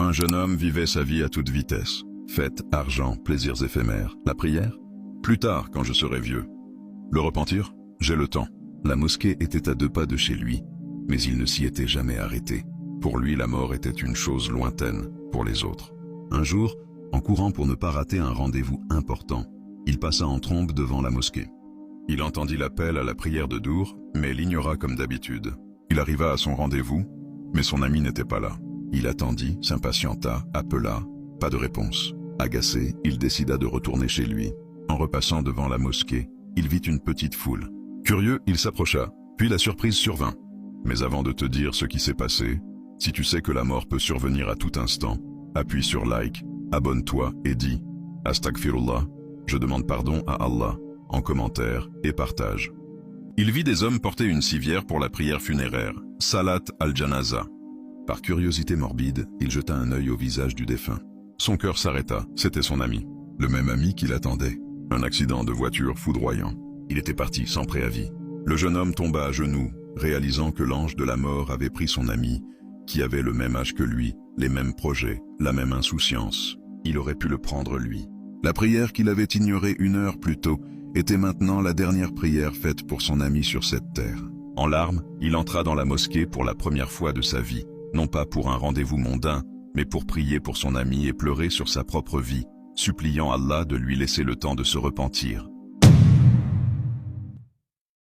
Un jeune homme vivait sa vie à toute vitesse. Fêtes, argent, plaisirs éphémères. La prière? Plus tard, quand je serai vieux. Le repentir? J'ai le temps. La mosquée était à 2 pas de chez lui, mais il ne s'y était jamais arrêté. Pour lui, la mort était une chose lointaine, pour les autres. Un jour, en courant pour ne pas rater un rendez-vous important, il passa en trombe devant la mosquée. Il entendit l'appel à la prière de Dour, mais l'ignora comme d'habitude. Il arriva à son rendez-vous, mais son ami n'était pas là. Il attendit, s'impatienta, appela, pas de réponse. Agacé, il décida de retourner chez lui. En repassant devant la mosquée, il vit une petite foule. Curieux, il s'approcha, puis la surprise survint. Mais avant de te dire ce qui s'est passé, si tu sais que la mort peut survenir à tout instant, appuie sur like, abonne-toi et dis « Astaghfirullah », je demande pardon à Allah, en commentaire et partage. Il vit des hommes porter une civière pour la prière funéraire, Salat al-Janaza. Par curiosité morbide, il jeta un œil au visage du défunt. Son cœur s'arrêta, c'était son ami. Le même ami qui l'attendait. Un accident de voiture foudroyant. Il était parti sans préavis. Le jeune homme tomba à genoux, réalisant que l'ange de la mort avait pris son ami, qui avait le même âge que lui, les mêmes projets, la même insouciance. Il aurait pu le prendre lui. La prière qu'il avait ignorée 1 heure plus tôt était maintenant la dernière prière faite pour son ami sur cette terre. En larmes, il entra dans la mosquée pour la première fois de sa vie, non pas pour un rendez-vous mondain, mais pour prier pour son ami et pleurer sur sa propre vie, suppliant Allah de lui laisser le temps de se repentir.